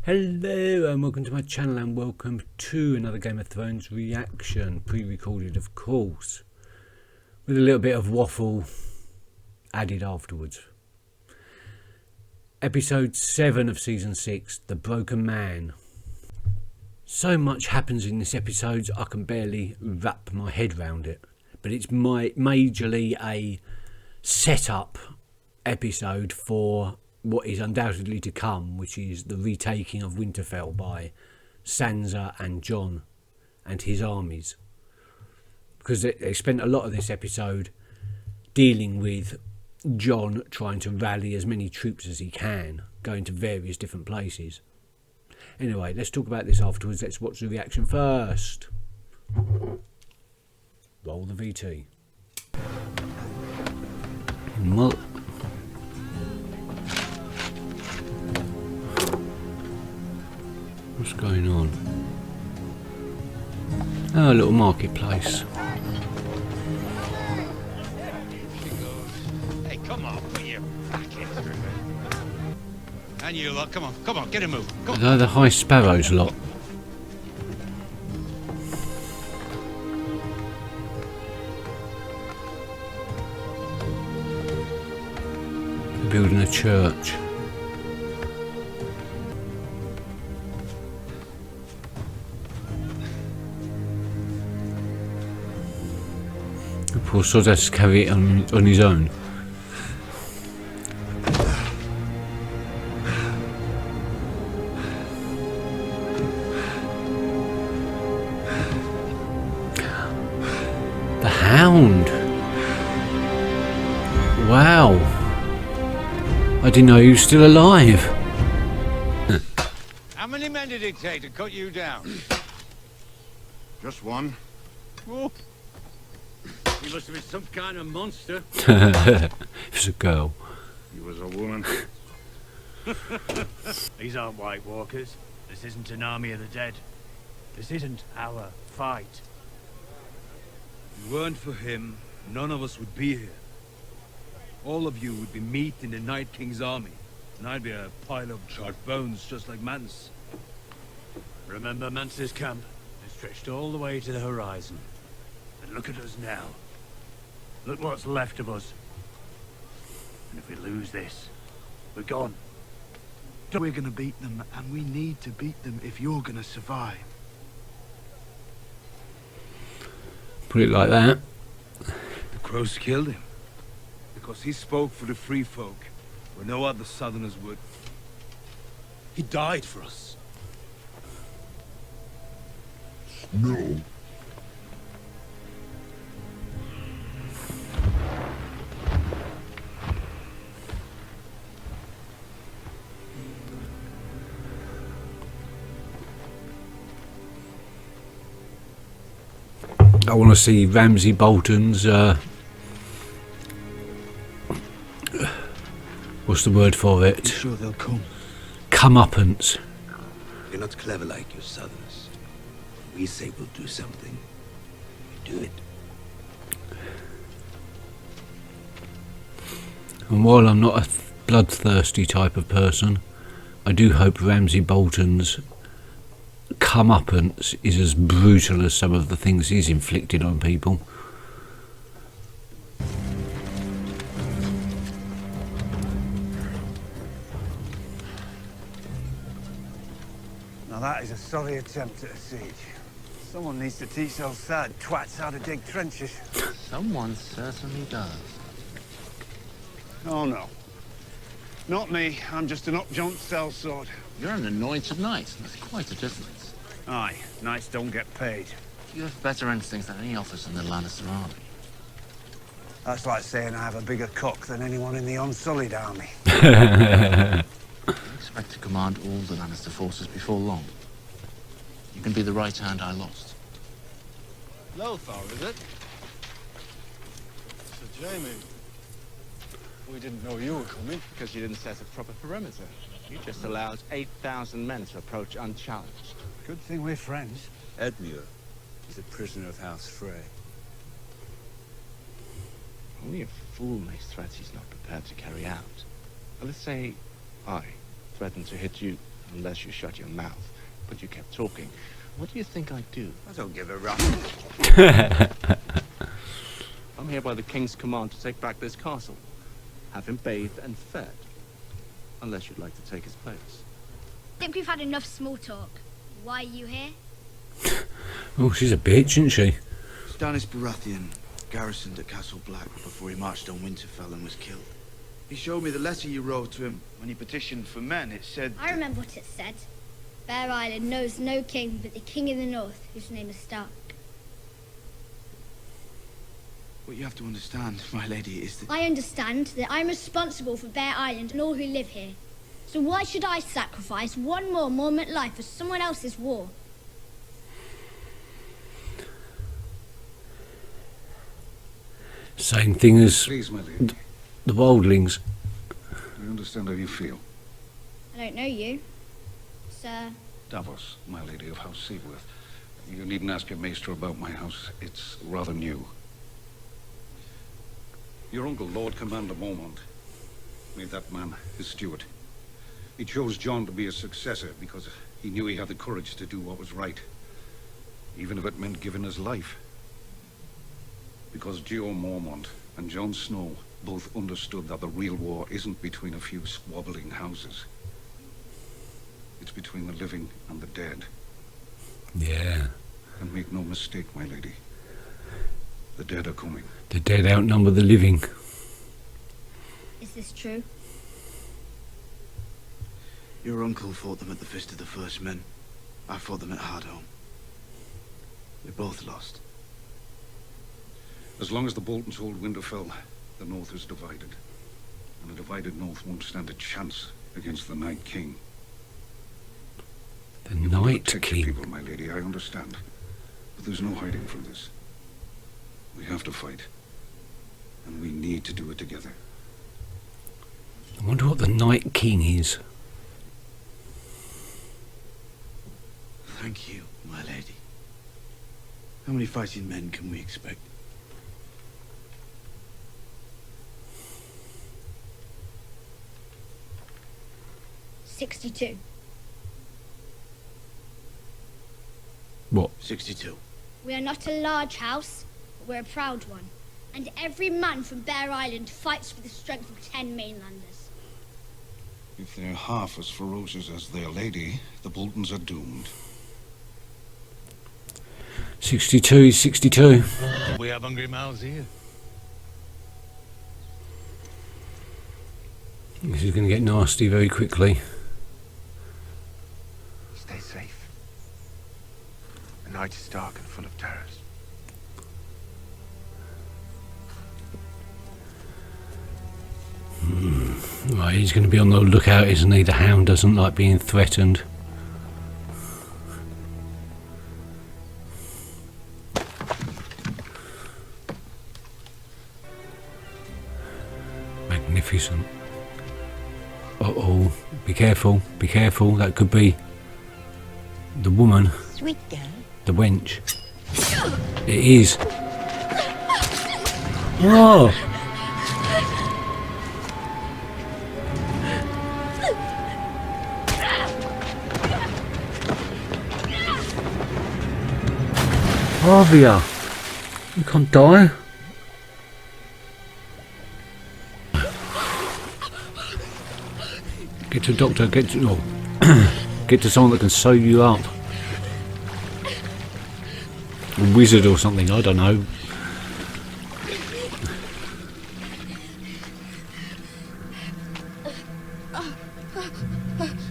Hello and welcome to my channel and welcome to another Game of Thrones reaction, pre-recorded of course, with a little bit of waffle added afterwards. Episode 7 of Season 6, The Broken Man. So much happens in this episode I can barely wrap my head around it, but it's majorly a setup episode for what is undoubtedly to come, which is the retaking of Winterfell by Sansa and Jon and his armies. Because they spent a lot of this episode dealing with Jon trying to rally as many troops as he can, going to various different places. Anyway, let's talk about this afterwards. Let's watch the reaction first. Roll the VT. What's going on? Oh, a little marketplace. Hey, come on, put your back in through it. And you lot, come on, get a move. Go. They're the High Sparrows lot. They're building a church. Poor sod has to carry it on his own. The Hound. Wow. I didn't know he was still alive. How many men did it take to cut you down? Just one. Oh. He must have been some kind of monster. It was a girl. He was a woman. These aren't White Walkers. This isn't an army of the dead. This isn't our fight. If it weren't for him, none of us would be here. All of you would be meat in the Night King's army, and I'd be a pile of charred bones just like Mance. Remember Mance's camp? It stretched all the way to the horizon. And look at us now. Look what's left of us. And if we lose this, we're gone. We're gonna beat them, and we need to beat them if you're gonna survive. Put it like that. The crows killed him, because he spoke for the free folk, where no other southerners would. He died for us. No. I want to see Ramsay Bolton's what's the word for it? I'm sure they'll come. Comeuppance. You're not clever like your southerners. We say we'll do something. We do it. And while I'm not a bloodthirsty type of person, I do hope Ramsay Bolton's comeuppance is as brutal as some of the things he's inflicted on people. Now that is a sorry attempt at a siege. Someone needs to teach those sad twats how to dig trenches. Someone certainly does. Oh no. Not me. I'm just an up-jump sellsword. You're an anointed knight. That's quite a difference. Aye, knights don't get paid. You have better instincts than any officer in the Lannister army. That's like saying I have a bigger cock than anyone in the Unsullied army. You expect to command all the Lannister forces before long. You can be the right hand I lost. Lothar, is it? Sir Jaime. We didn't know you were coming. Because you didn't set a proper perimeter. You just allowed 8,000 men to approach unchallenged. Good thing we're friends. Edmure is a prisoner of House Frey. Only a fool makes threats he's not prepared to carry out. Well, let's say I threaten to hit you unless you shut your mouth. But you kept talking. What do you think I'd do? I don't give a rap. I'm here by the king's command to take back this castle. Have him bathed and fed. Unless you'd like to take his place. I think we've had enough small talk. Why are you here? Oh, she's a bitch, isn't she? Stannis Baratheon garrisoned at Castle Black before he marched on Winterfell and was killed. He showed me the letter you wrote to him when he petitioned for men. It said... I remember what it said. Bear Island knows no king but the king in the north, whose name is Stark. What you have to understand, my lady, is that... I understand that I'm responsible for Bear Island and all who live here. So why should I sacrifice one more moment life for someone else's war? Same thing as Please, my lady. the wildlings. I understand how you feel. I don't know you, sir. Davos, my lady of House Seaworth. You needn't ask your maester about my house. It's rather new. Your uncle, Lord Commander Mormont, made that man his steward. He chose John to be his successor because he knew he had the courage to do what was right, even if it meant giving his life. Because Geo Mormont and Jon Snow both understood that the real war isn't between a few squabbling houses. It's between the living and the dead. Yeah. And make no mistake, my lady. The dead are coming. The dead outnumber the living. Is this true? Your uncle fought them at the Fist of the First Men. I fought them at Hardhome. We both lost. As long as the Boltons hold Winterfell, the North is divided. And a divided North won't stand a chance against the Night King. The You want to Night protect your King. people, my lady, I understand. But there's no hiding from this. We have to fight. And we need to do it together. I wonder what the Night King is. Thank you, my lady. How many fighting men can we expect? "62. What? 62. We are not a large house, but we're a proud one. And every man from Bear Island fights for the strength of 10 mainlanders. If they're half as ferocious as their lady, the Boltons are doomed. 62 is 62. We have hungry mouths here. This is going to get nasty very quickly. Stay safe. The night is dark and full of terrors. Right, he's going to be on the lookout, isn't he? The Hound doesn't like being threatened. Magnificent. Uh-oh. Be careful. Be careful. That could be the woman. Sweet girl. The wench. It is. Oh! ARYA! You can't die. Get to a doctor, get to, get to someone that can sew you up. A wizard or something, I don't know.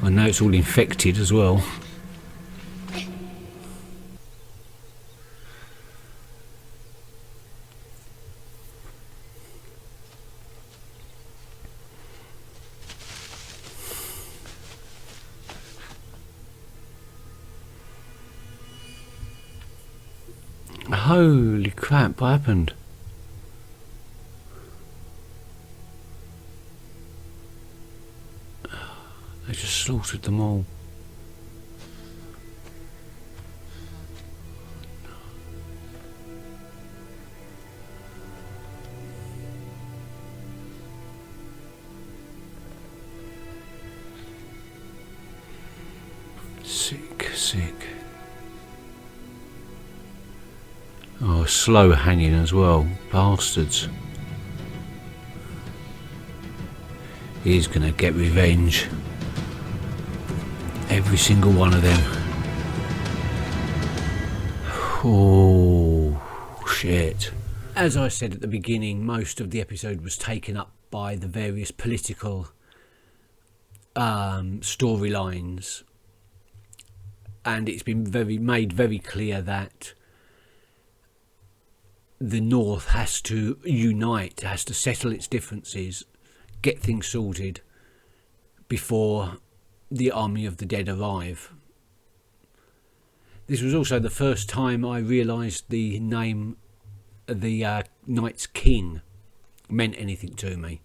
I know it's all infected as well. Holy crap, what happened? They just slaughtered them all. Sick. Oh, slow hanging as well. Bastards. He's gonna get revenge. Every single one of them. Oh, shit. As I said at the beginning, most of the episode was taken up by the various political storylines. And it's been made very clear that the North has to unite, has to settle its differences, get things sorted before the army of the dead arrive. This was also the first time I realised the name of the Night's King meant anything to me.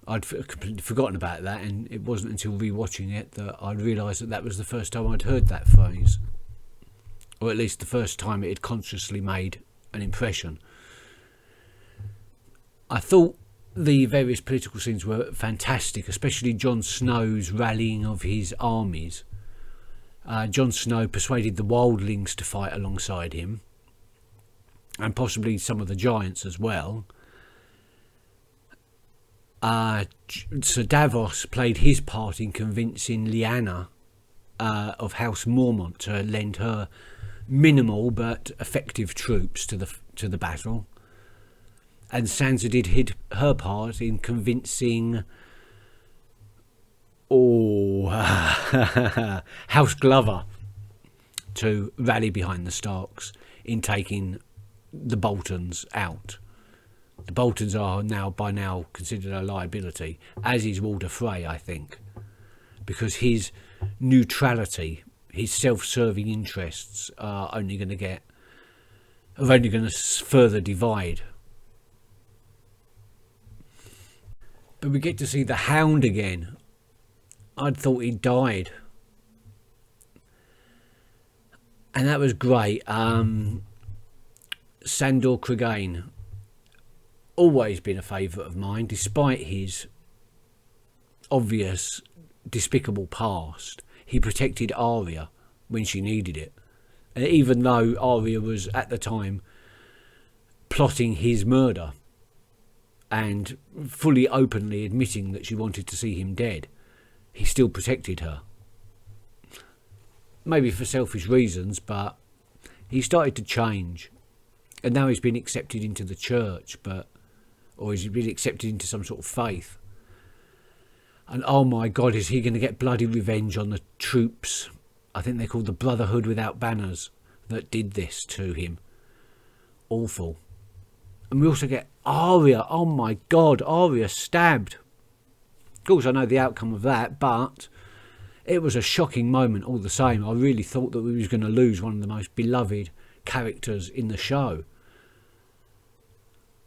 I'd completely forgotten about that, and it wasn't until rewatching it that I realised that that was the first time I'd heard that phrase. Or at least the first time it had consciously made an impression. I thought the various political scenes were fantastic, especially Jon Snow's rallying of his armies. Jon Snow persuaded the wildlings to fight alongside him, and possibly some of the giants as well. Sir Davos played his part in convincing Lyanna of House Mormont to lend her minimal but effective troops to the battle, and Sansa did her part in convincing House Glover to rally behind the Starks in taking the Boltons out. The Boltons are by now considered a liability, as is Walder Frey, I think, because his neutrality, his self-serving interests are only going to further divide. But we get to see the Hound again. I'd thought he died, and that was great. Sandor Clegane, always been a favourite of mine, despite his obvious despicable past. He protected Arya when she needed it, even though Arya was at the time plotting his murder and fully openly admitting that she wanted to see him dead. He still protected her, maybe for selfish reasons, but he started to change, and now he's been accepted into the church, or he's been accepted into some sort of faith. And oh my God, is he going to get bloody revenge on the troops? I think they're called the Brotherhood Without Banners that did this to him. Awful. And we also get Arya. Oh my God, Arya stabbed. Of course, I know the outcome of that, but it was a shocking moment all the same. I really thought that we was going to lose one of the most beloved characters in the show.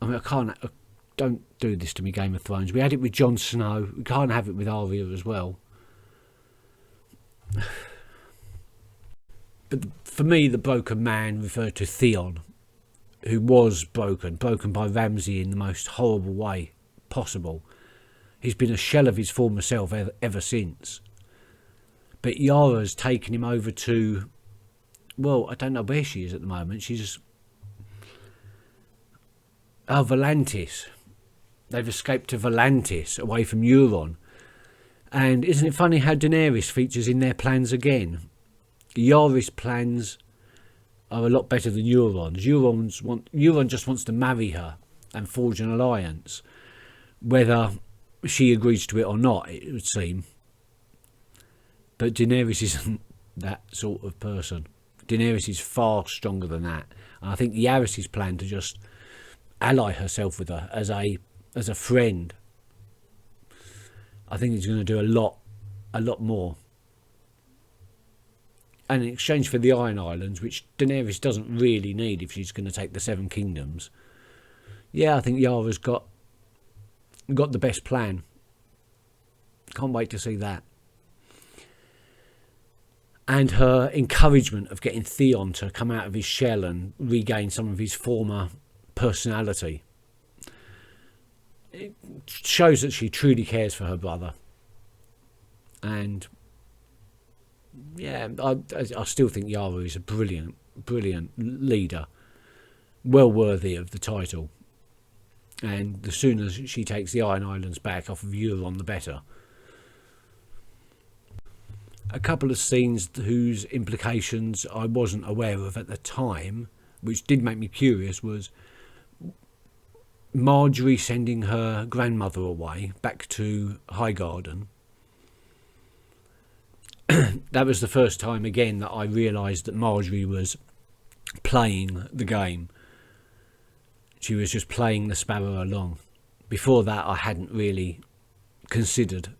I mean, don't do this to me, Game of Thrones. We had it with Jon Snow. We can't have it with Arya as well. But for me, the broken man referred to Theon, who was broken by Ramsay in the most horrible way possible. He's been a shell of his former self ever since. But Yara's taken him over to, well, I don't know where she is at the moment. She's Volantis. They've escaped to Volantis, away from Euron. And isn't it funny how Daenerys features in their plans again? Yara's plans are a lot better than Euron's. Euron just wants to marry her and forge an alliance, whether she agrees to it or not, it would seem. But Daenerys isn't that sort of person. Daenerys is far stronger than that. And I think Yaris's plan to just ally herself with her as a friend, I think he's going to do a lot more. And in exchange for the Iron Islands, which Daenerys doesn't really need if she's going to take the Seven Kingdoms, yeah, I think Yara's got the best plan. Can't wait to see that. And her encouragement of getting Theon to come out of his shell and regain some of his former personality. It shows that she truly cares for her brother. And yeah, I still think Yara is a brilliant leader, well worthy of the title. And the sooner she takes the Iron Islands back off of Euron, the better. A couple of scenes whose implications I wasn't aware of at the time, which did make me curious, was Marjorie sending her grandmother away back to Highgarden. That was the first time again that I realised that Marjorie was playing the game. She was just playing the sparrow along. Before that, I hadn't really considered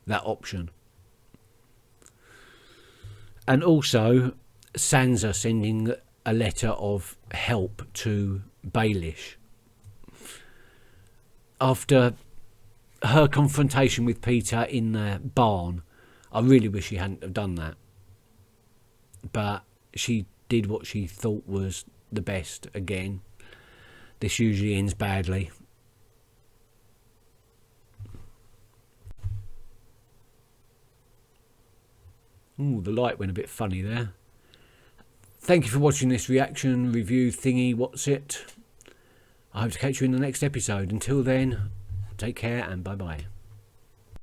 that option. And also Sansa sending a letter of help to Baelish. After her confrontation with Peter in the barn, I really wish she hadn't have done that. But she did what she thought was the best again. This usually ends badly. Ooh, the light went a bit funny there. Thank you for watching this reaction review thingy, what's it? I hope to catch you in the next episode. Until then, take care and bye bye.